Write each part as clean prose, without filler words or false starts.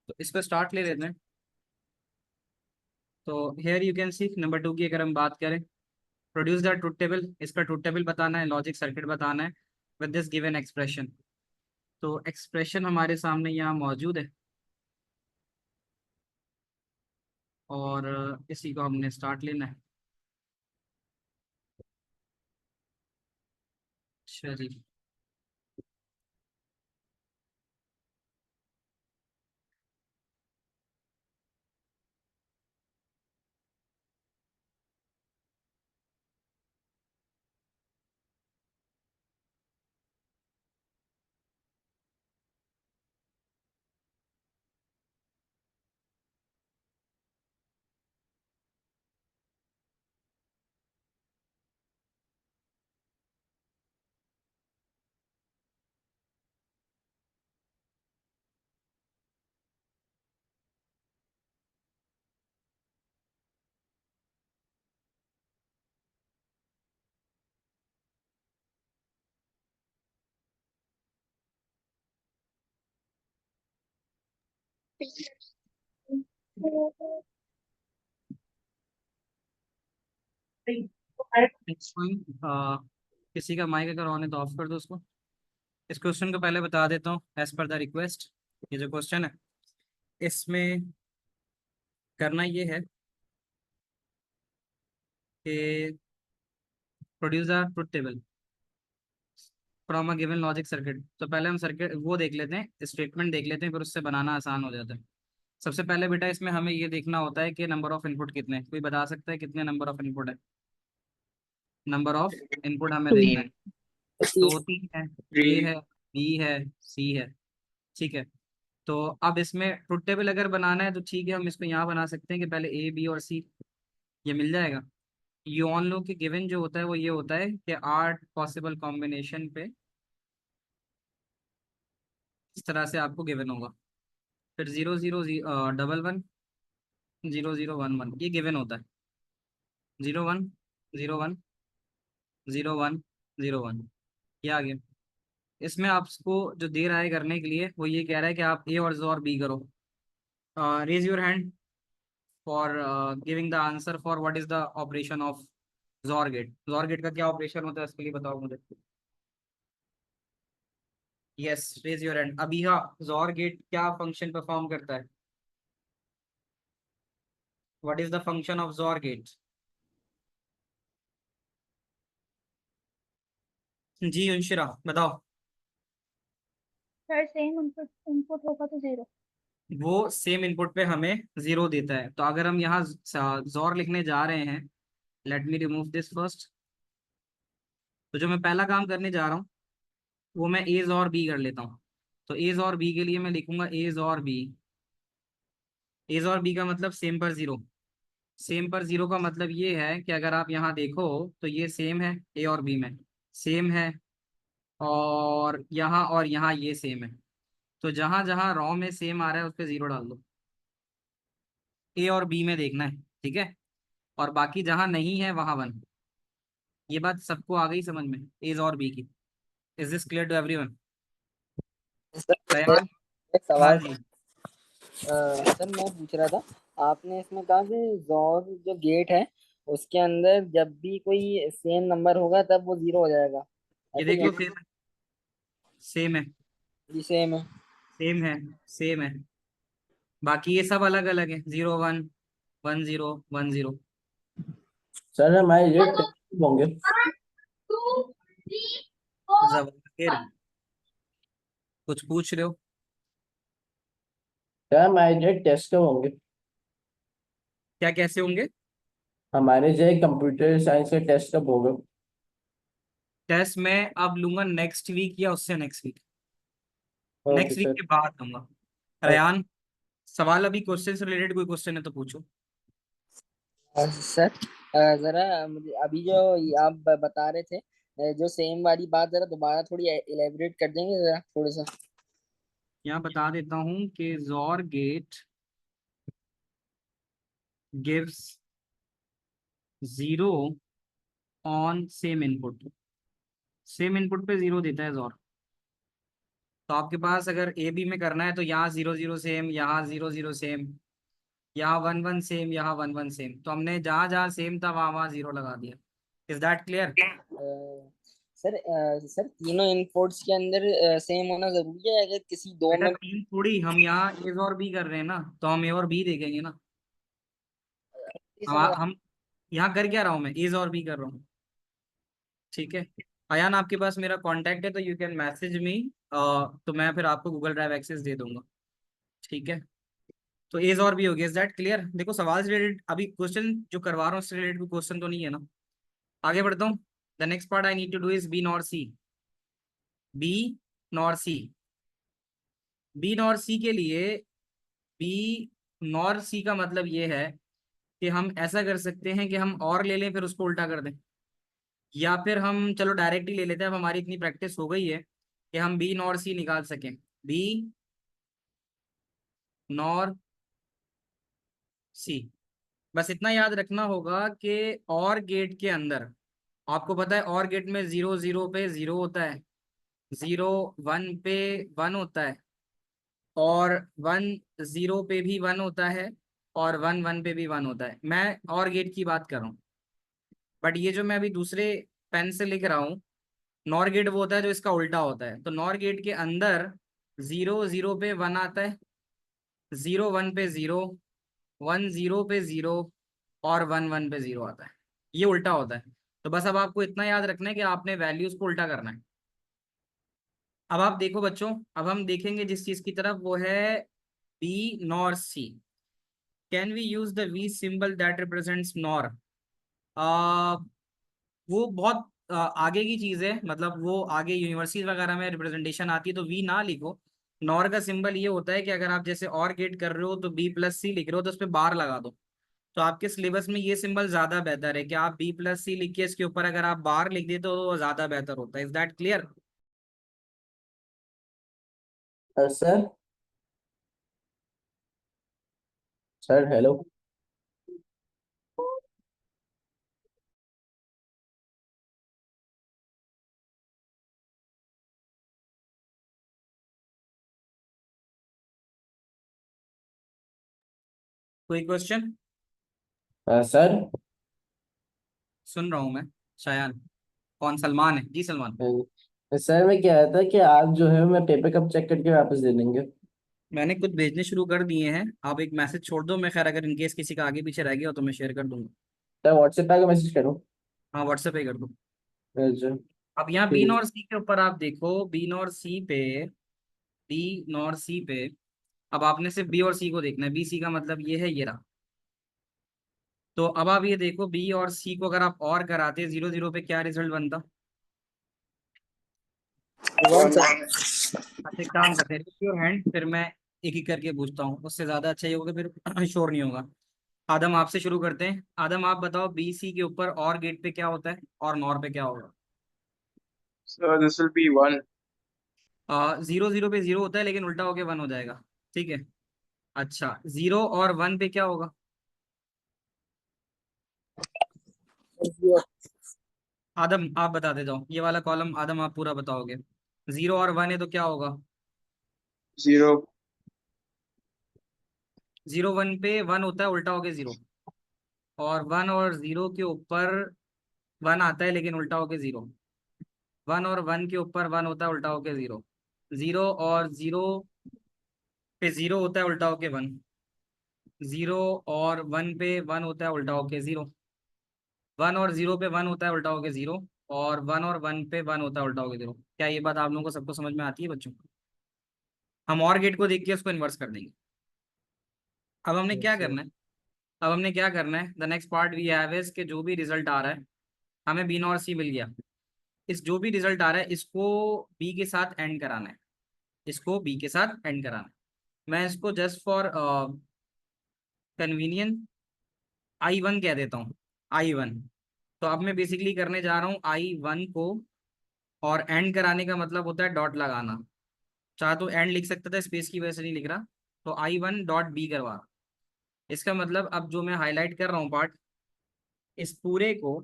तो इस पर स्टार्ट ले लेते हैं। तो here you can see number 2 की अगर हम बात करें, प्रोड्यूस द ट्रुथ टेबल। इस पर ट्रुथ टेबल बताना है, लॉजिक सर्किट बताना है विद दिस गिवन एक्सप्रेशन। तो एक्सप्रेशन हमारे सामने यहाँ मौजूद है और इसी को हमने स्टार्ट लेना है। अच्छा जी। नेक्स्ट पॉइंट, किसी का माइक अगर ऑन है तो ऑफ कर दो उसको। इस क्वेश्चन को पहले बता देता हूँ एज पर द रिक्वेस्ट। ये जो क्वेश्चन है इसमें करना ये है कि produce the truth table from a given logic circuit. तो पहले हम सर्किट वो देख लेते हैं, स्टेटमेंट देख लेते हैं, फिर उससे बनाना आसान हो जाता है। सबसे पहले बेटा इसमें हमें ये देखना होता है कि नंबर ऑफ इनपुट कितने हैं। कोई बता सकता है कितने नंबर ऑफ इनपुट है? नंबर ऑफ इनपुट हमें देखना है। तो तीन है, ए है, बी है, सी है। ठीक है। तो अब इसमें ट्रुथ टेबल अगर बनाना है तो ठीक है, हम इसको यहाँ बना सकते हैं कि पहले ए बी और सी ये मिल जाएगा। ये ऑन लो कि गिवन जो होता है वो ये होता है कि 8 पॉसिबल कॉम्बिनेशन पे इस तरह से आपको गिवन होगा। फिर 0 0 1 1 0 0 1 1 ये गिवन होता है। 0 1 0 1 0 1 0 1 ये आ गया। इसमें आपको जो दे रहा है करने के लिए वो ये कह रहा है कि आप ए और बी करो। Raise your hand for giving the answer for what is the operation of XOR gate. XOR gate का क्या ऑपरेशन होता है इसके लिए बताओ मुझे। Yes, raise your hand. अभी हाँ, जोर गेट क्या फंक्शन परफॉर्म करता है? What is the function of XOR gate? जी अंशिरा बताओ। सर सेम इनपुट इनपुट होगा तो जीरो। वो सेम इनपुट पे हमें जीरो देता है। तो अगर हम यहाँ जोर लिखने जा रहे हैं, let me remove this first. तो जो मैं पहला काम करने जा रहा हूँ वो मैं एज और बी कर लेता हूँ। तो एज और बी के लिए मैं लिखूंगा एज और बी। एज और बी का मतलब सेम पर जीरो। सेम पर जीरो का मतलब ये है कि अगर आप यहाँ देखो तो ये सेम है, ए और बी में सेम है, और यहाँ ये सेम है। तो जहां जहां रॉ में सेम आ रहा है उस पर जीरो डाल दो। ए और बी में देखना है, ठीक है। और बाकी जहां नहीं है वहां वन। ये बात सबको आ गई समझ में, एज और बी की? Is this clear to everyone? Sir Ryan? एक हाँ सवाल जी। सर मैं पूछ रहा था। आपने इसमें कहा कि जॉर जो गेट है उसके अंदर जब भी कोई सेम नंबर होगा तब वो जीरो हो जाएगा, ये ऐसे ही देख है लो, ना? सेम है, सेम है, जी सेम है। सेम है, सेम है। बाकी ये सब अलग अलग है, 0 1 1 0 1 0। सर हमारे ये टेस्ट कब होंगे? जवाहिर कुछ पूछ रहे हो? सर हमारे ये टेस्ट कब होंगे? क्या कैसे होंगे? हमारे जो कंप्यूटर साइंस के टेस्ट कब होगा? टेस्ट मैं अब लूंगा नेक्स्ट वीक या उससे next week. Okay next week sir. के बाद दूंगा। रयान, सवाल अभी क्वेश्चन से रिलेटेड कोई क्वेश्चन है तो पूछो। सर जरा मुझे अभी जो ये आप बता रहे थे, जो सेम वाली बात जरा दोबारा थोड़ी इलेबोरेट कर देंगे जरा थोड़ा सा। यहाँ बता देता हूँ कि XOR gate gives zero on same input. Same input पे जीरो देता है जोर। तो आपके पास अगर ए बी में करना है तो यहाँ 0 0 सेम, यहाँ 0 0 सेम, यहाँ 1 1 सेम, यहाँ 1 1 सेम। तो हमने जहाँ जहाँ सेम था वहाँ वहाँ 0 लगा दिया। Is that clear? सर तीनों इनपुट्स के अंदर सेम होना जरूरी है? अगर किसी दो बेटा में तीन थोड़ी, हम यहाँ ए और बी कर रहे हैं ना, तो हम ए और बी देखेंगे ना। समझा। हम यहाँ कर क्या रहा हूँ, मैं ए और बी कर रहा हूँ। ठीक है अयान, आपके पास मेरा कांटेक्ट है तो यू कैन मैसेज मी, तो मैं फिर आपको गूगल ड्राइव एक्सेस दे दूंगा। ठीक है, तो एज और भी हो गया। Is that clear? देखो सवाल से रिलेटेड अभी क्वेश्चन जो करवा रहा हूँ उससे रिलेटेड क्वेश्चन तो नहीं है ना। आगे बढ़ता हूँ। The next part I need to do is B nor C. B nor C, B nor C के लिए, बी नॉर सी का मतलब ये है कि हम ऐसा कर सकते हैं कि हम और ले लें फिर उसको उल्टा कर दें, या फिर हम चलो डायरेक्ट ही ले लेते हैं। अब हमारी इतनी प्रैक्टिस हो गई है कि हम बी नॉर सी निकाल सकें। बी नॉर सी, बस इतना याद रखना होगा कि और गेट के अंदर, आपको पता है और गेट में 0 0 पे 0 होता है, 0 1 पे 1 होता है, और 1 0 पे भी 1 होता है, और 1 1 पे भी 1 होता है। मैं और गेट की बात कर रहा हूँ, बट ये जो मैं अभी दूसरे पेन से लिख रहा हूँ, नॉर गेट वो होता है जो इसका उल्टा होता है। तो नॉर गेट के अंदर 0 0 पे 1 आता है, 0 1 पे 0, 1 0 पे 0, और 1 1 पे 0 आता है। ये उल्टा होता है। तो बस अब आपको इतना याद रखना है कि आपने वैल्यूज को उल्टा करना है। अब आप देखो बच्चों, अब हम देखेंगे जिस चीज की तरफ, वो है B nor C. Can we use the V symbol that represents NOR? वो बहुत आगे की चीज है, मतलब वो आगे यूनिवर्सिटीज वगैरह में रिप्रेजेंटेशन आती है, तो वी ना लिखो। नॉर का सिंबल ये होता है कि अगर आप जैसे और गेट कर रहे हो तो बी प्लस सी लिख रहे हो तो उस पर बार लगा दो। तो आपके सिलेबस में ये सिंबल ज्यादा बेहतर है कि आप बी प्लस सी लिखिए, इसके ऊपर अगर आप बार लिख देते हो तो वो ज्यादा बेहतर होता है। Is that clear? Sir, sir hello. कोई क्वेश्चन? सर, सुन रहा हूँ मैं। शायान? कौन, सलमान है जी? सलमान, सर मैं कह रहा था कि आप जो है मैं पेपर कब चेक करके वापस दे देंगे? मैंने खुद भेजने शुरू कर दिए हैं। आप एक मैसेज छोड़ दो, मैं खैर अगर इनकेस किसी का आगे पीछे रह गया हो तो मैं शेयर कर दूंगा। सर व्हाट्सएप पे आके मैसेज करूँ? हाँ व्हाट्सएप पे कर दो। अच्छा, अब यहाँ बी ठीक। नॉर सी के ऊपर आप देखो, बी नॉर सी पे, बी नॉर सी पे, अब आपने सिर्फ बी और सी को देखना है। बी सी का मतलब ये है, ये रहा। तो अब आप ये देखो, बी और सी को अगर आप और कराते 0 0 पे, क्या रिजल्ट बनता? One sir. अच्छा एक काम करते हैं, योर हैंड, फिर मैं एक एक करके पूछता हूँ, उससे ज्यादा अच्छा ही होगा, फिर शोर नहीं होगा। आदम आपसे शुरू करते हैं। आदम आप बताओ, बी सी के ऊपर और गेट पे क्या होता है और नॉर पे क्या होगा? So this will be 1. 0 0 पे 0 होता है लेकिन उल्टा होके 1 हो जाएगा। ठीक है, अच्छा 0 और 1 पे क्या होगा? आदम आप बताते जाओ, ये वाला कॉलम आदम आप पूरा बताओगे। 0 और 1 है तो क्या होगा? 0. 0 1 पे 1 होता है, उल्टा होके 0। और 1 और 0 के ऊपर 1 आता है लेकिन उल्टा होके 0। 1 और 1 के ऊपर 1 होता है, उल्टा होके 0। 0 और 0 पे 0 होता है, उल्टा होके 1। 0 और 1 पे 1 होता है, उल्टा होके 0। 1 और 0 पे 1 होता है, उल्टा होके 0। और 1 और 1 पे 1 होता है, उल्टा होके 0। क्या ये बात आप लोगों को सबको समझ में आती है बच्चों? हम और गेट को देख के उसको इन्वर्स कर देंगे। अब हमने क्या अच्छा, करना है, अब हमने क्या करना है, the next part we have is के जो भी रिजल्ट आ रहा है, हमें बी और सी मिल गया। इस जो भी रिजल्ट आ रहा है इसको बी के साथ एंड कराना है, इसको बी के साथ एंड कराना है। मैं इसको जस्ट फॉर कन्वीनियंस I1 कह देता हूँ, I1। तो अब मैं बेसिकली करने जा रहा हूँ I1 को, और एंड कराने का मतलब होता है डॉट लगाना। चाहे तो एंड लिख सकता था, स्पेस की वजह से नहीं लिख रहा। तो I1 डॉट बी करवा रहा हूं। इसका मतलब अब जो मैं हाईलाइट कर रहा हूँ पार्ट, इस पूरे को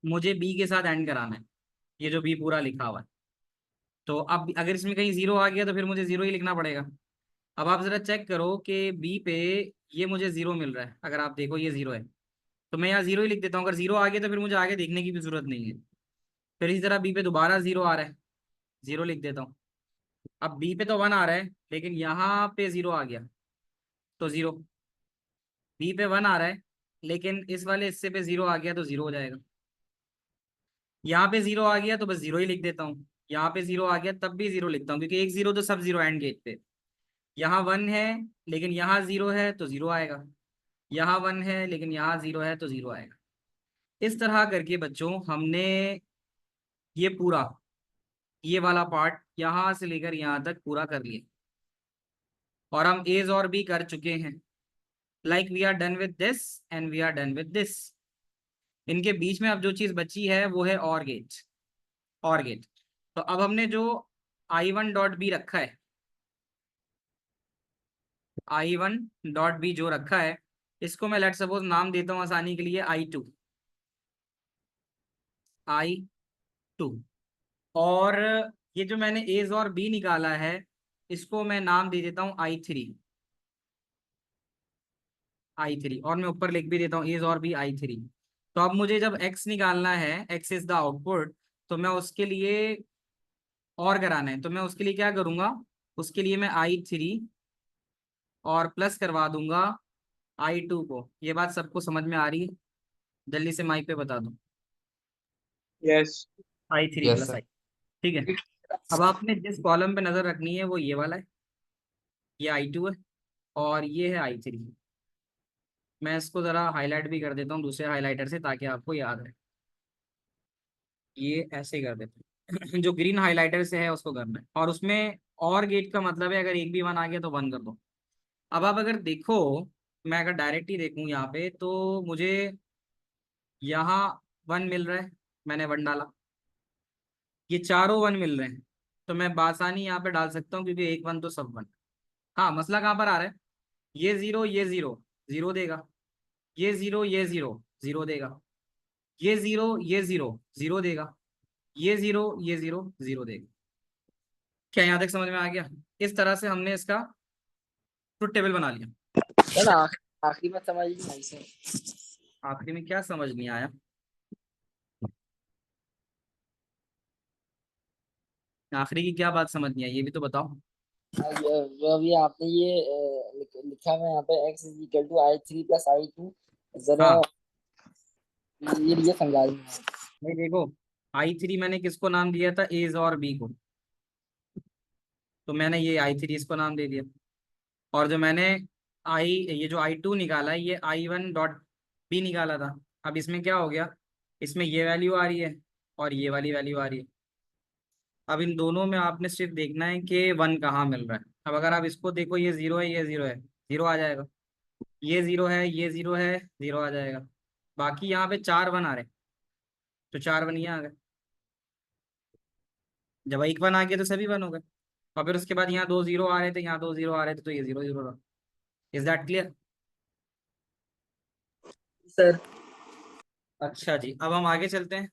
मुझे बी के साथ एंड कराना है, ये जो बी पूरा लिखा हुआ है। तो अब अगर इसमें कहीं जीरो आ गया तो फिर मुझे जीरो ही लिखना पड़ेगा। अब आप जरा चेक करो कि बी पे ये मुझे जीरो मिल रहा है, अगर आप देखो ये जीरो है तो मैं यहाँ जीरो ही लिख देता हूँ। अगर जीरो आ गया तो फिर मुझे आगे देखने की भी जरूरत नहीं है। फिर इसी तरह बी पे दोबारा जीरो आ रहा है, जीरो लिख देता हूँ। अब बी पे तो वन आ रहा है लेकिन यहाँ पे जीरो आ गया तो जीरो। बी पे वन आ रहा है लेकिन इस वाले हिस्से पे जीरो आ गया तो जीरो हो जाएगा। यहाँ पे जीरो आ गया तो बस जीरो ही लिख देता हूँ। यहाँ पे जीरो आ गया तब भी जीरो लिखता हूँ क्योंकि एक जीरो तो सब जीरो एंड गेट पे। यहाँ वन है लेकिन यहाँ जीरो है तो जीरो आएगा, यहाँ वन है लेकिन यहाँ जीरो है तो जीरो आएगा। इस तरह करके बच्चों हमने ये पूरा ये वाला पार्ट यहाँ से लेकर यहाँ तक पूरा कर लिया और हम एज और बी कर चुके हैं। Like we are done with this and we are done with this. इनके बीच में अब जो चीज बची है वो है और गेट। और गेट तो अब हमने जो I1.B रखा है, I1.B जो रखा है इसको मैं लेट सपोज नाम देता हूं आसानी के लिए I2। I2 और ये जो मैंने एज और बी निकाला है इसको मैं नाम दे देता हूं I3। I3 और मैं ऊपर लिख भी देता हूँ एज और बी I3। तो अब मुझे जब x निकालना है, x इज द आउटपुट, तो मैं उसके लिए और कराना है तो मैं उसके लिए क्या करूंगा, उसके लिए मैं I3 और प्लस करवा दूंगा I2 को। ये बात सबको समझ में आ रही है? जल्दी से माइक पे बता दो। Yes. I3 yes plus sir. I, ठीक है। अब आपने जिस कॉलम पे नजर रखनी है वो ये वाला है, ये I2 है और ये है I3। मैं इसको जरा हाईलाइट भी कर देता हूँ दूसरे हाईलाइटर से ताकि आपको याद रहे। ये ऐसे कर देते हैं जो ग्रीन हाईलाइटर से है उसको करना है और उसमें और गेट का मतलब है अगर एक भी वन आ गया तो वन कर दो। अब आप अगर देखो, मैं अगर डायरेक्ट ही देखूं यहाँ पे तो मुझे यहाँ वन मिल रहा है, मैंने वन डाला, ये चारों वन मिल रहे हैं तो मैं बासानी यहाँ पे डाल सकता हूँ क्योंकि एक वन तो सब वन। हाँ मसला कहाँ पर आ रहा है, ये जीरो जीरो देगा, ये जीरो जीरो देगा, ये जीरो जीरो देगा, ये जीरो जीरो देगा। क्या यहाँ तक समझ में आ गया? इस तरह से हमने इसका ट्रुथ टेबल बना लिया। है ना। आखिरी बात समझ नहीं आई सर। आखिरी में क्या समझ नहीं आया? आखिरी की क्या बात समझ नहीं आई ये भी तो बताओ। जो अभी आपने ये लिखा हुआ है यहाँ पे x is equal to I3 plus I2, जरा हाँ ये समझा दीजिए। भाई देखो, I3 मैंने किसको नाम दिया था, एज और बी को, तो मैंने ये I3 इसको नाम दे दिया। और जो मैंने ये जो I2 निकाला है ये I1.B निकाला था। अब इसमें क्या हो गया, इसमें ये वैल्यू आ रही है और ये वाली वैल्यू आ रही है। अब इन दोनों में आपने सिर्फ देखना है कि वन कहाँ मिल रहा है। अब अगर आप इसको देखो, ये जीरो है, ये जीरो है, जीरो आ जाएगा, ये जीरो है, ये जीरो है, जीरो आ जाएगा। बाकी यहाँ पे चार वन आ रहे हैं तो चार वन ये आ गए। जब एक वन आ गया तो सभी वन हो गए और फिर उसके बाद यहाँ दो जीरो आ रहे थे, यहाँ दो जीरो आ रहे थे तो ये जीरो जीरो रहा। Is that clear? सर अच्छा जी, अब हम आगे चलते हैं।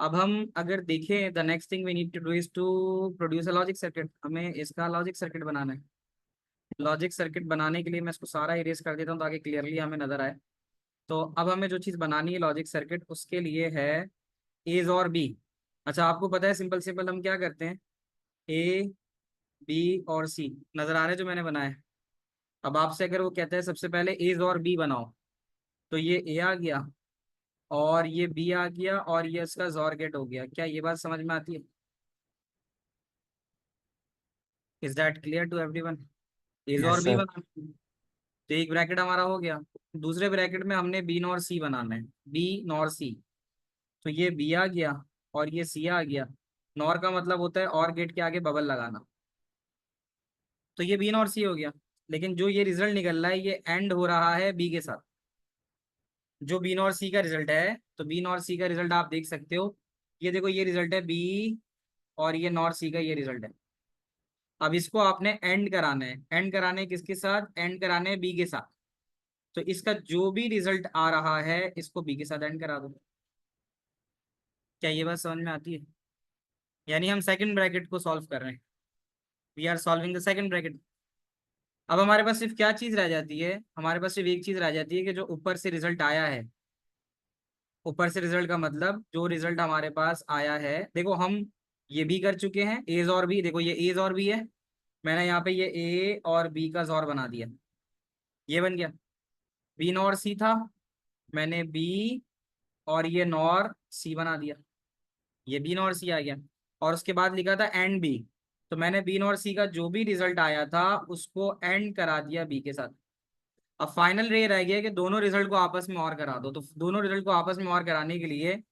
अब हम अगर देखें, the next thing we need to do is to produce a logic circuit. हमें इसका लॉजिक सर्किट बनाना है। लॉजिक सर्किट बनाने के लिए मैं इसको सारा इरेज कर देता हूँ ताकि क्लियरली हमें नजर आए। तो अब हमें जो चीज़ बनानी है लॉजिक सर्किट, उसके लिए है एज और बी। अच्छा आपको पता है सिंपल सिंपल हम क्या करते हैं, ए बी और सी नजर आ रहे हैं जो मैंने बनाया है। अब आपसे अगर वो कहता है सबसे पहले एज और बी बनाओ, तो ये ए आ गया और ये बी आ गया और ये इसका जॉर गेट हो गया। क्या ये बात समझ में आती है? Is that clear to everyone? एज और यस बी सर। बनाना है। तो एक ब्रैकेट हमारा हो गया, दूसरे ब्रैकेट में हमने बी नॉर सी बनाना है, बी नॉर सी। तो ये बी आ गया और ये सी आ गया। नॉर का मतलब होता है और गेट के आगे बबल लगाना। तो ये बी नॉर सी हो गया, लेकिन जो ये रिजल्ट निकल रहा है ये एंड हो रहा है बी के साथ। जो बी नॉर सी का रिजल्ट है, तो बी नॉर सी का रिजल्ट आप देख सकते हो, ये देखो ये रिजल्ट है बी और ये नॉर सी का ये रिजल्ट है। अब इसको आपने एंड कराना है। एंड कराने किसके साथ? एंड कराने हैं बी के साथ। तो इसका जो भी रिजल्ट आ रहा है इसको बी के साथ एंड करा दो। क्या ये बात समझ में आती है? यानी हम सेकंड ब्रैकेट को सॉल्व कर रहे हैं। We are solving the second bracket. अब हमारे पास सिर्फ क्या चीज रह जाती है? हमारे पास सिर्फ एक चीज रह जाती है कि जो ऊपर से रिजल्ट आया है, ऊपर से रिजल्ट का मतलब जो रिजल्ट हमारे पास आया है, देखो हम ये भी कर चुके हैं एज और बी। देखो ये एज और बी है, मैंने यहाँ पे ये ए और बी का जोर बना दिया, ये बन गया। बी नॉर सी था, मैंने बी और ये नॉर सी बना दिया, ये बी नॉर सी आ गया। और उसके बाद लिखा था एंड बी, तो मैंने बी नॉर सी का जो भी रिजल्ट आया था उसको एंड करा दिया बी के साथ। अब फाइनल ये रह गया कि दोनों रिजल्ट को आपस में और करा दो। तो दोनों रिजल्ट को आपस में और कराने के लिए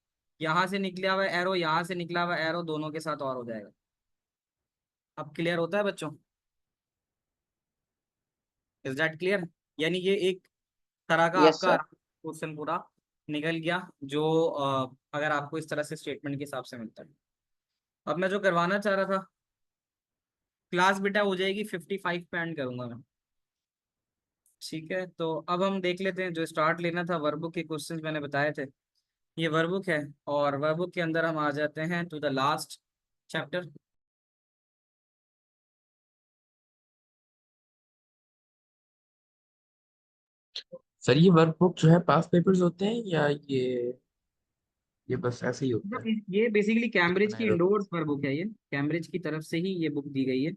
यहाँ से निकला हुआ एरो, यहाँ से निकला हुआ एरो दोनों के साथ और हो जाएगा। अब क्लियर होता है बच्चों? Is that clear? यानी ये एक तरह का यस आपका सर। क्वेश्चन पूरा निकल गया, जो अगर आपको इस तरह से स्टेटमेंट के हिसाब से मिलता है। अब मैं जो करवाना चाह रहा था, क्लास बेटा हो जाएगी 55 पे एंड करूंगा मैं। ठीक है, तो अब हम देख लेते हैं जो स्टार्ट लेना था वर्कबुक के क्वेश्चंस मैंने बताए थे, ये वर्कबुक है। और वर्कबुक के अंदर हम आ जाते हैं to the last chapter. Sir ये वर्कबुक जो है पास पेपर्स होते हैं या ये बस ऐसे ही होता है? ये बेसिकली कुछ कैम्ब्रिज की बनाए रहते इंडोर्स वर्कबुक है, ये कैम्ब्रिज की तरफ से ही ये बुक दी गई है।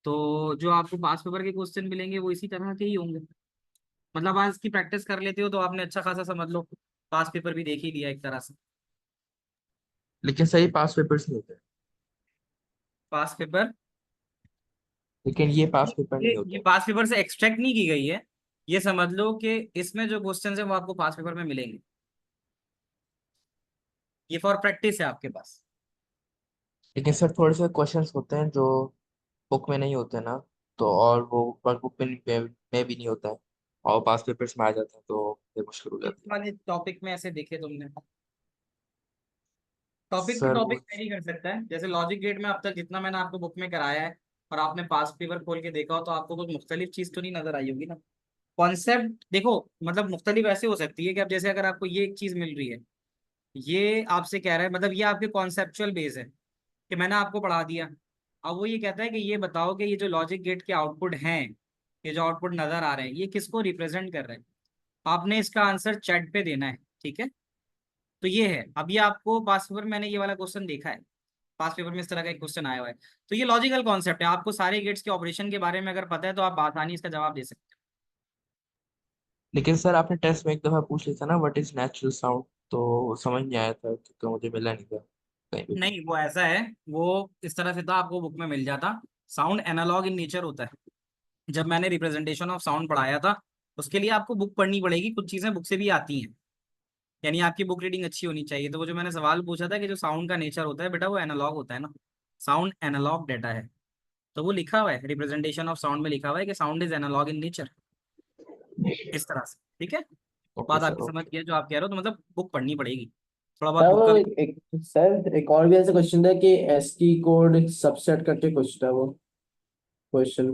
तो जो आपको पास पेपर के क्वेश्चन मिलेंगे वो इसी तरह के ही होंगे। मतलब आज की प्रैक्टिस कर लेते हो तो आपने अच्छा खासा समझ लो, पास पेपर भी देख ही लिया एक तरह से। लेकिन सर ये पास पेपर्स नहीं होते। पास पेपर, लेकिन ये पास पेपर नहीं ये होते। पास पेपर से एक्सट्रैक्ट नहीं की गई है। ये समझ लो कि इसमें जो क्वेश्चन है वो आपको पास पेपर में मिलेंगे। ये फॉर प्रैक्टिस है आपके पास। लेकिन सर थोड़े से क्वेश्चंस होते हैं जो बुक में नहीं होते ना, तो और वो वर्कबुक में भी नहीं होता है और पास पेपर्स में आ जाते हैं तो फिर मुश्किल हो इस जाती है। वाले टॉपिक में ऐसे देखे तुमने? टॉपिक टू सर टॉपिक वो वेरी कर सकता है। जैसे लॉजिक गेट में अब तक जितना मैंने आपको बुक में कराया है और आपने पास पेपर खोल के देखा हो तो आपको कुछ मुख्तलिफ चीज तो नहीं नजर आई होगी ना। कॉन्सेप्ट देखो, मतलब मुख्तलिफ ऐसे हो सकती है कि अब जैसे अगर आपको ये एक चीज मिल रही है, ये आपसे कह रहा है, मतलब ये आपके कॉन्सेप्चुअल बेस है कि मैंने आपको पढ़ा दिया। अब वो ये कहता है कि ये बताओ कि ये जो लॉजिक गेट के आउटपुट हैं, ये जो आउटपुट नजर आ रहे हैं, ये किसको रिप्रेजेंट कर रहे हैं। आपने इसका आंसर चैट पे देना है, ठीक है। तो ये है, अब ये आपको पास पेपर में मैंने ये वाला क्वेश्चन देखा है, पास पेपर में इस तरह का एक क्वेश्चन आया हुआ है। तो ये लॉजिकल कॉन्सेप्ट है, आपको सारे गेट्स के ऑपरेशन के बारे में अगर पता है तो आप आसानी इसका जवाब दे सकते लेकिन सर आपने टेस्ट में एक दफा पूछ लिया था ना व्हाट इज नेचुरल साउंड, तो समझ नहीं आया था क्योंकि मुझे मिला नहीं था कहीं पे हो। भी। नहीं, वो ऐसा है, वो इस तरह से तो आपको बुक में मिल जाता। साउंड एनालॉग इन नेचर होता है। जब मैंने रिप्रेजेंटेशन ऑफ साउंड पढ़ाया था, उसके लिए आपको बुक पढ़नी पड़ेगी, कुछ चीजें बुक से भी आती हैं। यानी आपकी बुक रीडिंग अच्छी होनी चाहिए। तो वो जो मैंने सवाल पूछा था कि जो साउंड का नेचर होता है बेटा, वो एनालॉग होता है ना। साउंड एनालॉग डेटा है, तो वो लिखा हुआ है रिप्रेजेंटेशन ऑफ साउंड में, लिखा हुआ है कि sound is analog in nature, इस तरह से। ठीक है, ओके बात सर आपकी समझ ओके। गया जो आप कह रहे हो, तो मतलब बुक पढ़नी पड़ेगी, थोड़ा बहुत सर बुक वो का। सर एक और भी ऐसा क्वेश्चन था कि एसकी कोड सबसेट करके कुछ था वो क्वेश्चन।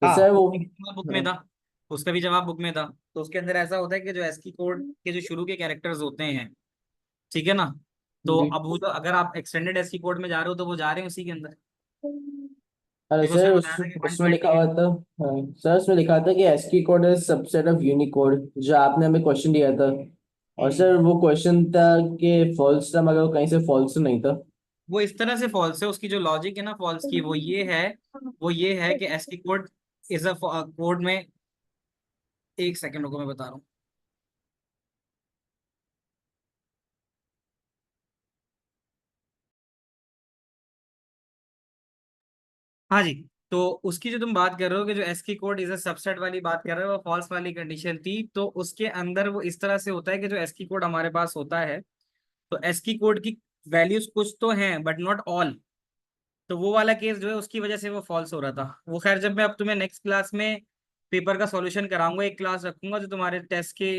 तो हाँ, सर वो उसका भी जवाब बुक में था, उसका भी जवाब बुक में था। तो उसके अंदर ऐसा होता है कि जो एस्की कोड के जो शुरू के कैरेक्टर्स होते हैं, ठीक है ना, तो जी। अब वो तो अगर आप एक्सटेंडेड एस्की कोड में जा रहे हो तो वो जा रहे हैं उसी के अंदर, अरे क्योंकि सर उसमें बताया था कि उसमें 120 लिखा हुआ है। था। हाँ सर उसमें लिखा था कि ASCII code is subset of Unicode, जो आपने हमें क्वेश्चन दिया था। और हम्म, सर वो क्वेश्चन था कि फॉल्स था, मगर वो कहीं से फॉल्स तो नहीं था। वो इस तरह से फॉल्स है, उसकी जो लॉजिक है ना फॉल्स की, वो ये है कि ASCII code is a code में, एक सेकंड को मैं बता रहा हूँ। हाँ जी, तो उसकी जो तुम बात कर रहे हो कि जो ASCII code is a subset वाली बात कर रहे हो, वो फॉल्स वाली कंडीशन थी। तो उसके अंदर वो इस तरह से होता है कि जो एस्की कोड हमारे पास होता है, तो एस्की कोड की वैल्यूज कुछ तो हैं बट नॉट ऑल। तो वो वाला केस जो है उसकी वजह से वो फॉल्स हो रहा था। वो खैर जब मैं अब तुम्हें नेक्स्ट क्लास में पेपर का सॉल्यूशन कराऊंगा, एक क्लास रखूंगा जो तुम्हारे टेस्ट के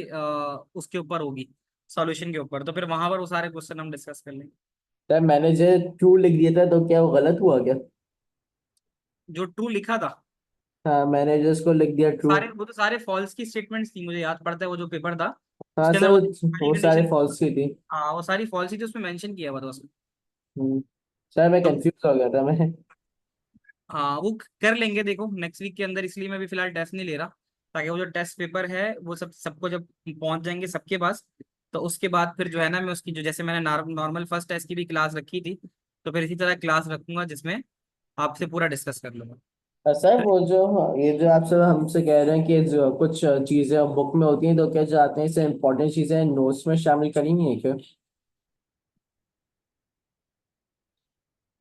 उसके ऊपर होगी, सॉल्यूशन के ऊपर, तो फिर वहां पर वो सारे क्वेश्चन हम डिस्कस कर लेंगे। सर मैंने जो ट्रू लिख दिया था तो क्या वो गलत हुआ क्या? जो ट्रू लिखा था, हाँ मैंने जो उसको लिख दिया ट्रू। सारे वो तो सारे फॉल्स की स्टेटमेंट्स थी, मुझे याद पड़ता है वो जो पेपर था हाँ उसके अंदर सर वो वो सारे कंडीशन। फॉल्स की थी। हाँ वो सारी फॉल्स ही थी, उसमें मेंशन किया हुआ था उसमें। हम्म, सर मैं तो कंफ्यूज हो गया था मैं। हाँ वो कर लेंगे देखो नेक्स्ट वीक के अंदर, इसलिए मैं भी फिलहाल टेस्ट नहीं ले रहा, ताकि वो जो टेस्ट पेपर है वो सबको जब पहुंच जाएंगे सबके पास, तो उसके बाद फिर जो है ना मैं उसकी जो, जैसे मैंने नॉर्मल फर्स्ट टेस्ट की भी क्लास रखी थी, तो फिर इसी तरह क्लास रखूंगा जिसमें आपसे पूरा डिस्कस कर लूंगा। सर वो जो ये जो आप सब हमसे कह रहे हैं कि जो कुछ चीजें बुक में होती हैं तो क्या चाहते हैं इसे इम्पोर्टेंट चीजें नोट्स में शामिल करेंगे है क्या?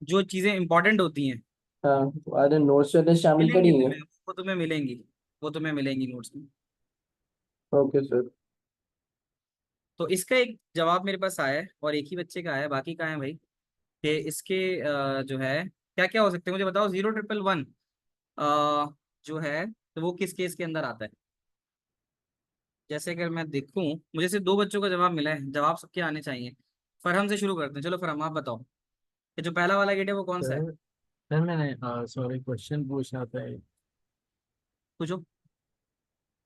जो चीजें इंपॉर्टेंट होती हैं हाँ, अरे नोट्स में शामिल मिलेंगी करेंगे। तुम्हें, वो तुम्हें मिलेंगी, वो तुम्हें मिलेंगी नोट्स में। Okay sir. तो इसका एक जवाब मेरे पास आया है और एक ही बच्चे का आया है, बाकी कहाँ है भाई? कि इसके जो है क्या क्या हो सकते हैं मुझे बताओ। 0 1 1 जो है तो वो किस केस के अंदर आता है? जैसे अगर मैं देखूं, मुझे सिर्फ दो बच्चों का जवाब मिला है, जवाब सबके आने चाहिए। फरहम से शुरू करते हैं, चलो फरहम आप बताओ कि जो पहला वाला गेट है वो कौन सा है? सर सर मैंने सॉरी क्वेश्चन पूछना था पूछो।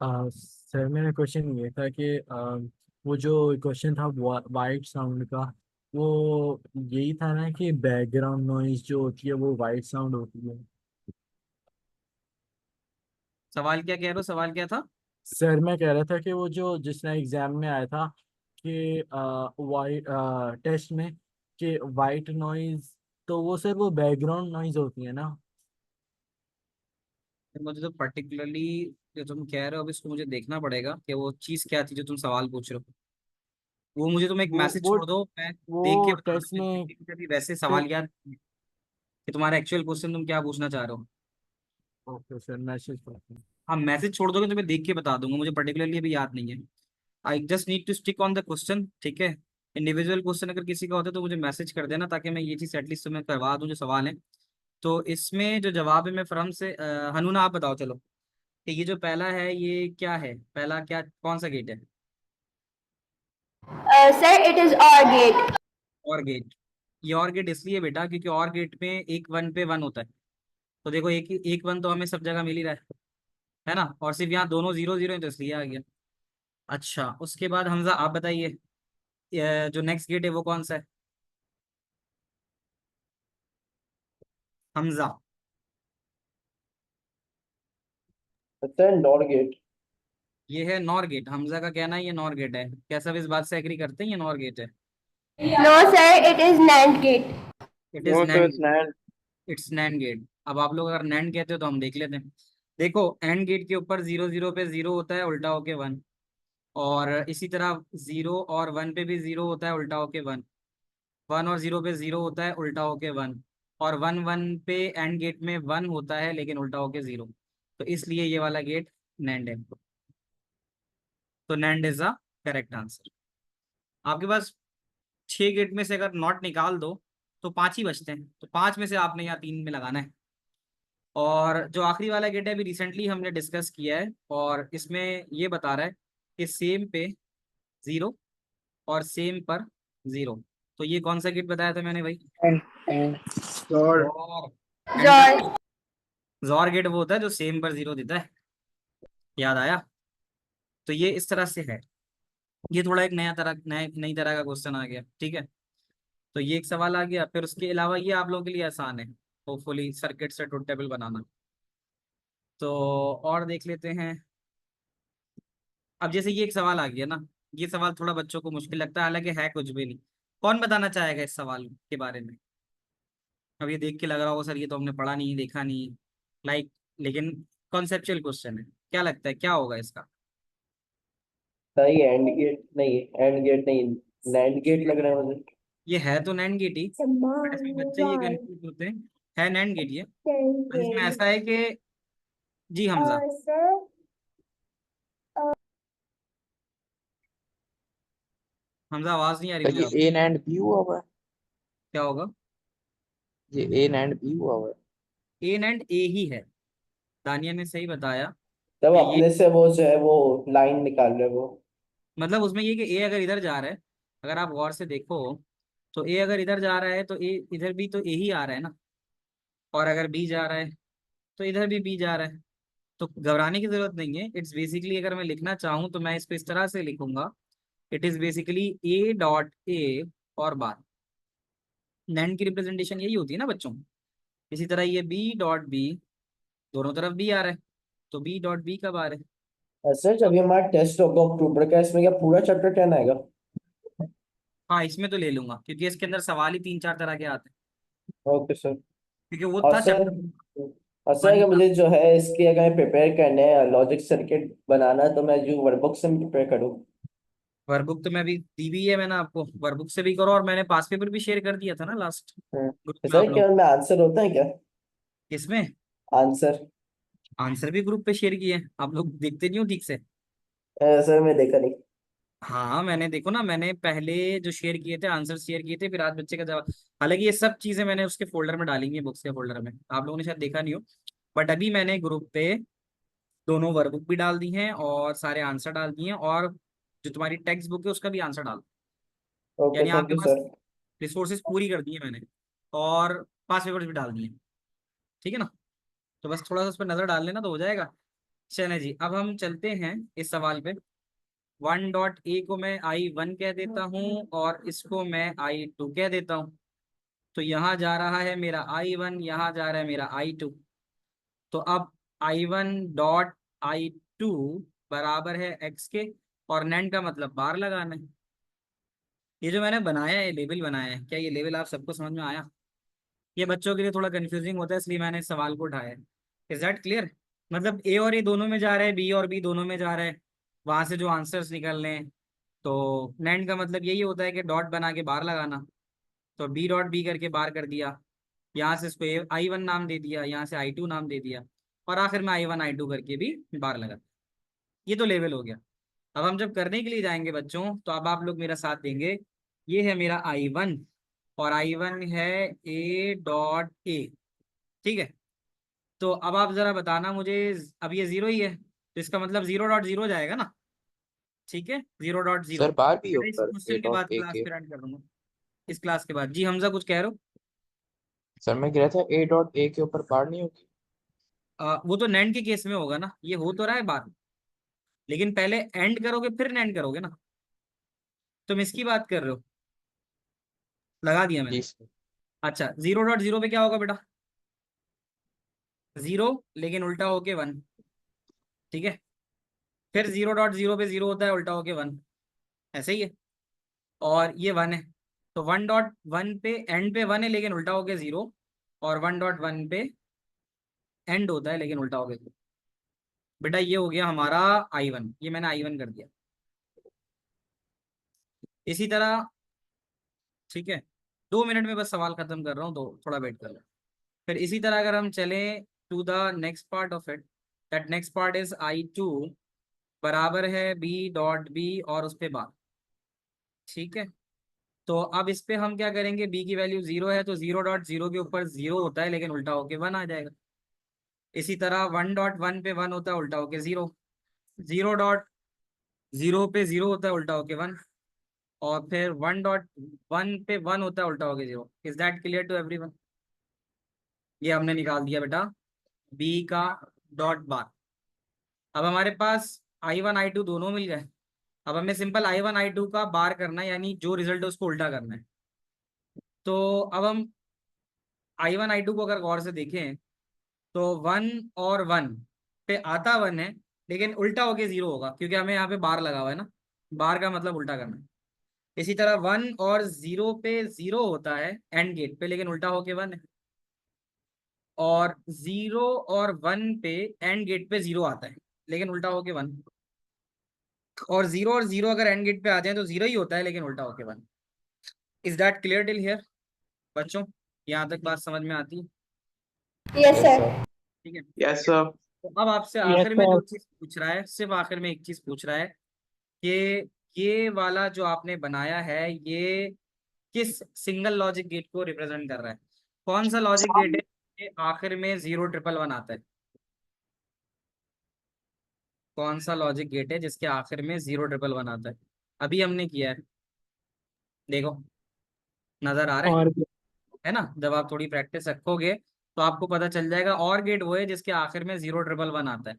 सर मेरा क्वेश्चन ये था कि वो जो क्वेश्चन था वाइट साउंड का, वो यही था ना कि बैकग्राउंड नॉइज जो होती है वो वाइट साउंड होती है। सवाल क्या कह रहे हो, सवाल क्या था? सर मैं कह रहा था कि वो जो जिसने एग्जाम में आया था कि वाइट टेस्ट में कि वाइट नॉइज, तो वो सर वो बैकग्राउंड नॉइज होती है ना। फिर मुझे तो पर्टिकुलरली जो तुम कह रहे हो अभी इसको मुझे देखना पड़ेगा कि वो चीज़ क्या थी जो तुम सवाल पूछ रहे हो। वो मुझे तुम एक वो मैसेज वो छोड़ दो, मैं देख के वो बता टेस्ट दूँ में मुझे अभी वैसे सवाल याद नहीं है कि तुम्हारा एक्चुअल क्वेश्चन तुम क्या पूछना चाह रहे हो। ओके सर मैसेज करते हैं। हाँ मैसेज छोड़ दोगे तो मैं देख के बता दूंगा, मुझे पर्टिकुलरली अभी याद नहीं है। I just need to stick on the question, ठीक है। इंडिविजुअल क्वेश्चन अगर किसी का होता है तो मुझे मैसेज कर देना, ताकि मैं ये चीज़ एटलीस्ट तुम्हें करवा दूँ जो सवाल है। तो इसमें जो जवाब है मैं फ्रॉम से हनूना आप बताओ चलो कि ये जो पहला है ये क्या है, पहला क्या कौन सा गेट है? Sir, it is OR gate. और गेट। ये और गेट इसलिए बेटा क्योंकि और गेट में एक वन पे वन होता है। तो देखो एक एक वन तो हमें सब जगह मिल ही रहा है ना, और सिर्फ यहाँ दोनों 0 0 है तो इसलिए आ गया। अच्छा उसके बाद हमजा आप बताइए, जो नेक्स्ट गेट है वो कौन सा है? हमजा। Sir nor gate. ये है नॉर गेट, हमजा का कहना है ये नॉर गेट है, क्या सब इस बात से एग्री करते हैं ये नॉर गेट है? No, sir, it is NAND gate. It is No, sir, NAND, it's not. It's NAND gate. अब आप लोग अगर नैंड कहते हो तो हम देख लेते हैं। देखो एंड गेट के ऊपर 0 0 पे 0 होता है उल्टा होके वन, और इसी तरह 0 और 1 पे भी 0 होता है उल्टा होके वन, 1 और 0 पे 0 होता है उल्टा होके वन, और 1 1 पे एंड गेट में 1 होता है लेकिन उल्टा होके 0। तो इसलिए ये वाला गेट नैंड है। तो NAND is the correct answer. आपके पास 6 गेट में से अगर नॉट निकाल दो तो 5 ही बचते हैं, तो 5 में से आपने यहाँ 3 में लगाना है। और जो आखिरी वाला गेट है अभी रिसेंटली हमने डिस्कस किया है, और इसमें ये बता रहा है कि सेम पे 0 और सेम पर 0। तो ये कौन सा गेट बताया था मैंने भाई? And Sure. और Zor. जॉर गेट वो होता है जो सेम पर 0 देता है, याद आया? तो ये इस तरह से है। ये थोड़ा एक नई तरह का क्वेश्चन आ गया, ठीक है। तो ये एक सवाल आ गया, फिर उसके अलावा ये आप लोगों के लिए आसान है होपफुली सर्किट से ट्रुथ टेबल बनाना। तो और देख लेते हैं। अब जैसे ये एक सवाल आ गया ना, ये सवाल थोड़ा बच्चों को मुश्किल लगता है, हालांकि है कुछ भी नहीं। कौन बताना चाहेगा इस सवाल के बारे में? अब ये देख के लग रहा होगा सर ये तो हमने पढ़ा नहीं देखा नहीं, लाइक, लेकिन कॉन्सेप्चुअल क्वेश्चन है, क्या लगता है क्या होगा इसका? सही एंड गेट नहीं, एंड गेट नहीं, लैंड गेट लग रहा है मुझे। ये है तो नैंड गेट ही, बट इसमें बच्चे ये कंफ्यूज होते हैं। है नैंड गेट ये, बस इसमें ऐसा है कि, जी हमजा, Sir, हमजा आवाज नहीं आ रही सर मुझे ये आपकी। ए एंड बी हुआ हुआ है। क्या होगा? ये ए एंड बी हुआ हुआ है। ए एंड ए ही है, दानिया ने सही बताया तब कि ये, अपने से वो जो है वो लाइन निकाल रहे हैं वो। मतलब उसमें ये कि ए अगर इधर जा रहा है, अगर आप गौर से देखो तो ए अगर इधर जा रहा है तो ए इधर भी तो ए ही आ रहा है ना, और अगर बी जा रहा है तो इधर भी बी जा रहा है। तो घबराने की जरूरत नहीं है। इट्स बेसिकली, अगर मैं लिखना चाहूँ तो मैं इसको इस तरह से लिखूंगा, it is basically A dot A और बार। नैंड की रिप्रेजेंटेशन यही होती है ना बच्चों। इसी तरह ये बी डॉट बी, दोनों तरफ बी आ रहा है, तो बी डॉट बी कब आ रहा है। सर जब ये हमारा टेस्ट होगा अक्टूबर का, इसमें क्या पूरा चैप्टर 10 आएगा? हाँ, इसमें तो ले लूंगा क्योंकि इसके अंदर सवाल ही 3-4 तरह के आते हैं, ओके सर। क्योंकि वो और था सर, चैप्टर और सर 1 अगर का। मुझे जो है इसके अगर प्रिपेयर करने हैं लॉजिक सर्किट बनाना है, तो मैं जो वर्कबुक से प्रिपेयर करूँ? वर्कबुक तो मैं अभी दी भी है मैंने आपको, वर्कबुक से भी करो, और मैंने पास पेपर भी शेयर कर दिया था ना लास्ट ग्रुप तो में आप सर क्या लोग। उनमें आंसर होता है क्या? इसमें आंसर? आंसर भी ग्रुप पे शेयर किए हैं, आप लोग देखते नहीं हो ठीक से। सर मैं देखा नहीं। हाँ, मैंने देखो ना, मैंने पहले जो शेयर किए थे आंसर शेयर किए थे, फिर आज बच्चे का जवाब। हालांकि ये सब चीजें मैंने उसके फोल्डर में डाली हैं, बुक्स के फोल्डर में, आप लोगों ने शायद देखा नहीं हो। बट अभी मैंने ग्रुप पे दोनों वर्कबुक भी डाल दी हैं और सारे आंसर डाल दिए हैं, और जो तुम्हारी टेक्स्ट बुक है उसका भी आंसर डाल, ओके, यानी थैंक आपके यू पास सर। रिसोर्सेज पूरी कर दी है मैंने, और पास पेपर्स भी डाल दिए हैं। ठीक है ना, तो बस थोड़ा सा उस पर नजर डाल लेना तो हो जाएगा। चले जी, अब हम चलते हैं इस सवाल पे। 1 डॉट ए को मैं I1 कह देता हूँ और इसको मैं I2 कह देता हूँ। तो यहाँ जा रहा है मेरा I1, यहाँ जा रहा है मेरा I2। तो अब I1 डॉट I2 बराबर है x के, और नैंड का मतलब बार लगाना है। ये जो मैंने बनाया है, लेवल बनाया है, क्या ये लेवल आप सबको समझ में आया? ये बच्चों के लिए थोड़ा कंफ्यूजिंग होता है, इसलिए मैंने इस सवाल को उठाया है। Is that clear? मतलब ए और ए दोनों में जा रहा है, बी और बी दोनों में जा रहा है, वहां से जो आंसर्स निकल रहे हैं। तो नैंड का मतलब यही होता है कि डॉट बना के बार लगाना। तो बी डॉट बी करके बार कर दिया, यहाँ से इसको I1 नाम दे दिया, यहाँ से I2 नाम दे दिया, और आखिर में I1 I2 करके भी बार लगा। ये तो लेवल हो गया। अब हम जब करने के लिए जाएंगे बच्चों, तो अब आप लोग मेरा साथ देंगे। ये है मेरा I1, और I1 है A.A। ठीक है, तो अब आप जरा बताना मुझे, अब ये 0 ही है तो इसका मतलब 0.0 जाएगा ना। ठीक है, 0.0। सर बार भी इस ऊपर ए क्वेश्चन के बाद डॉट ए क्लास के। पे रन कर दूंगा, इस क्लास के बाद। जी हमजा, कुछ कह रहे हो? सर मैं कह रहा था ए डॉट ए के ऊपर बार नहीं होगी। वो तो नैंड के केस में होगा ना, ये हो तो रहा है बात, लेकिन पहले एंड करोगे फिर नैंड करोगे ना। तुम इसकी बात कर रहे हो, लगा दिया मैंने। जी सर। अच्छा, 0.0 पे क्या होगा बेटा? 0 लेकिन उल्टा होके 1। ठीक है, फिर 0.0 पे 0 होता है उल्टा होके 1, ऐसे ही है। और ये 1 है, तो 1.1 पे एंड पे 1 है लेकिन उल्टा होके 0, और 1.1 पे एंड होता है लेकिन उल्टा होके 0। बेटा ये हो गया हमारा I1, ये मैंने I1 कर दिया। इसी तरह, ठीक है, 2 मिनट में बस सवाल खत्म कर रहा हूँ, तो थोड़ा वेट कर लो। फिर इसी तरह अगर हम चलें to the next part of it, that next part is I2 बराबर है बी डॉट बी और उस पे बार। ठीक है, तो अब इस पे हम क्या करेंगे, बी की वैल्यू 0 है तो 0.0 के ऊपर 0 होता है लेकिन उल्टा होके 1 आ जाएगा। इसी तरह 1.1 पे 1 होता है उल्टा होके 0, 0.0 पे 0 होता है उल्टा होके 1, और फिर 1.1 पे 1 होता है उल्टा होके 0। Is that clear to everyone? ये हमने निकाल दिया बेटा बी का डॉट बार। अब हमारे पास I1 I2 दोनों मिल गए। अब हमें सिंपल I1 I2 का बार करना है, यानी जो रिजल्ट है उसको उल्टा करना है। तो अब हम I1 I2 को अगर गौर से देखें, तो 1 और 1 पे आता 1 है लेकिन उल्टा होके 0 होगा, क्योंकि हमें यहाँ पे बार लगा हुआ है ना, बार का मतलब उल्टा करना है। इसी तरह 1 और 0 पे 0 होता है एंड गेट पे, लेकिन उल्टा होके 1 है। और 0 और 1 पे एंड गेट पे 0 आता है लेकिन उल्टा होके 1, और 0 अगर एंड गेट पे आ जाए तो 0 ही होता है लेकिन उल्टा होके 1। Is that clear till here बच्चों? यहाँ तक बात समझ में आती है? Yes, yes sir. सर। ठीक है, Yes, sir. तो अब आपसे यस आखिर में सर। जो चीज पूछ रहा है, सिर्फ आखिर में एक चीज पूछ रहा है कि ये वाला जो आपने बनाया है ये किस सिंगल लॉजिक गेट को रिप्रेजेंट कर रहा है? कौन सा लॉजिक गेट है कि आखिर में 011 आता है? कौन सा लॉजिक गेट है जिसके आखिर में 011 आता है? अभी हमने किया है, देखो। नजर आ रहा और है ना? जब आप थोड़ी प्रैक्टिस रखोगे तो आपको पता चल जाएगा। और गेट वो है जिसके आखिर में 011 आता है,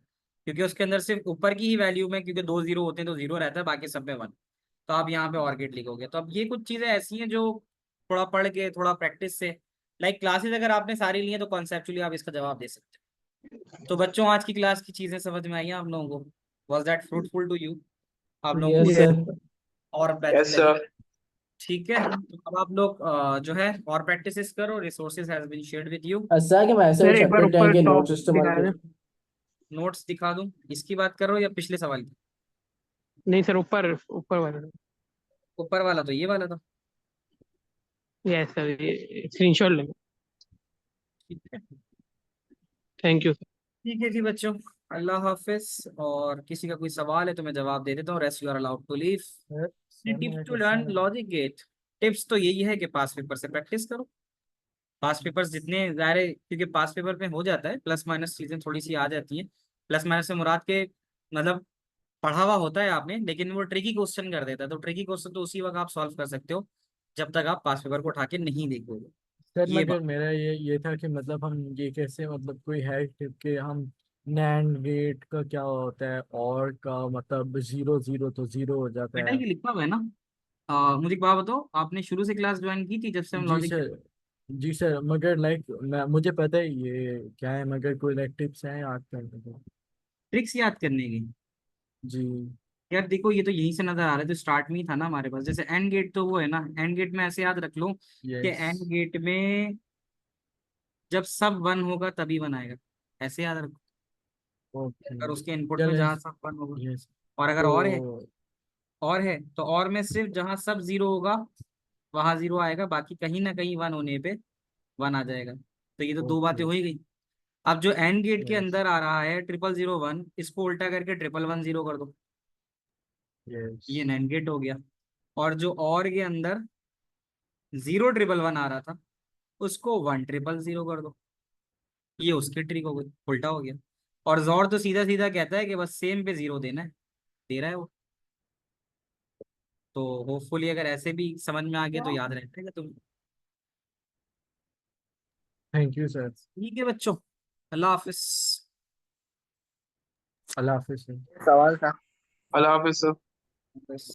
क्योंकि उसके अंदर सिर्फ ऊपर की ही वैल्यू में, क्योंकि 2 0 होते हैं तो 0 रहता है, बाकी सब में 1। तो आप यहाँ पे और गेट लिखोगे। तो अब ये कुछ चीजें ऐसी हैं जो थोड़ा पढ़ के, थोड़ा प्रैक्टिस से, लाइक क्लासेस अगर आपने सारी ली हैं तो कॉन्सेप्चुअली आप इसका जवाब दे सकते हो। तो बच्चों, आज की क्लास की चीजें समझ में आई हैं आप लोगों को? Was that fruitful to you? आप लोगों को यस कुछ ये सर। और बेहतर Yes, लगे? sir. ठीक है, तो अब आप लोग जो है और प्रैक्टिस करो। Resources has been shared with you. Sir कि मैं सर ऐसे एक बार चैप्टर 10 ऊपर के टॉप नोट्स इस्तेमाल दिखा दें। करूँ? नोट्स दिखा दूं? इसकी बात कर रहे हो या पिछले सवाल की? नहीं सर, ऊपर ऊपर वाला। ऊपर वाला तो ये वाला था। यस सर, ये स्क्रीनशॉट लेंगे। ठीक है, थैंक यू सर। ठीक है जी बच्चों, अल्लाह हाफिज। और किसी का कोई सवाल है तो मैं जवाब दे देता हूँ। Rest you are allowed to leave. Sir tips मेरा to learn question logic gate. Tips तो यही है कि पास पेपर से प्रैक्टिस करो। पास पेपर्स जितने ज़्यादा, क्योंकि पास पेपर में हो जाता है, प्लस माइनस चीज़ें थोड़ी सी आ जाती हैं। प्लस माइनस से मुराद के मतलब पढ़ा हुआ होता है आपने, लेकिन वो ट्रिकी क्वेश्चन कर देता है। तो ट्रिकी क्वेश्चन तो उसी वक्त आप सॉल्व कर सकते हो जब तक आप पास पेपर को उठा के नहीं देखोगे। सर ये मगर बात। मेरा ये था कि मतलब हम ये कैसे, मतलब कोई है टिप कि हम नैंड गेट का क्या होता है, और का मतलब 0 0 तो 0 हो जाता बेटा है। ये लिखा हुआ है ना? मुझे एक बात बताओ, आपने शुरू से क्लास ज्वाइन की थी जब से हम जी लॉजिक? सर। जी सर, मगर लाइक मैं मुझे पता है ये क्या है, मगर कोई लाइक टिप्स हैं याद करने को? ट्रिक्स याद करने की? जी। यार देखो, ये तो यहीं से नजर आ रहा है, तो स्टार्ट में ही था ना हमारे पास। जैसे एंड गेट तो वो है ना, एंड गेट में ऐसे याद रख लो कि यस। एंड गेट में जब सब 1 होगा तभी 1 आएगा। ऐसे याद रखो। ओके। अगर उसके इनपुट में चलें। जहाँ सब 1 होगा, यस। और अगर तो और है तो और में सिर्फ जहाँ सब 0 होगा वहां 0 आएगा, बाकी कहीं ना कहीं 1 होने पे 1 आ जाएगा। तो ये तो दो बातें ओके। हो ही गई। अब जो एंड गेट के यस। अंदर आ रहा है 0 0 0 1, इसको उल्टा करके 1 1 1 0 कर दो। यस। ये नैंड गेट हो गया। और जो और के अंदर 0 1 1 1 आ रहा था, उसको 1 0 0 0 कर दो। ये उसकी ट्रिक हो गई, उल्टा हो गया। और जोर तो सीधा सीधा कहता है कि बस सेम पे 0 देना है, दे रहा है वो। तो होपफुली अगर ऐसे भी समझ में आ गया तो याद रहेगा तुम। Thank you sir. ठीक है बच्चों, अल्लाह हाफिज। अल्लाह हाफिज सर। सवाल था। Allah Hafiz, sir. बस।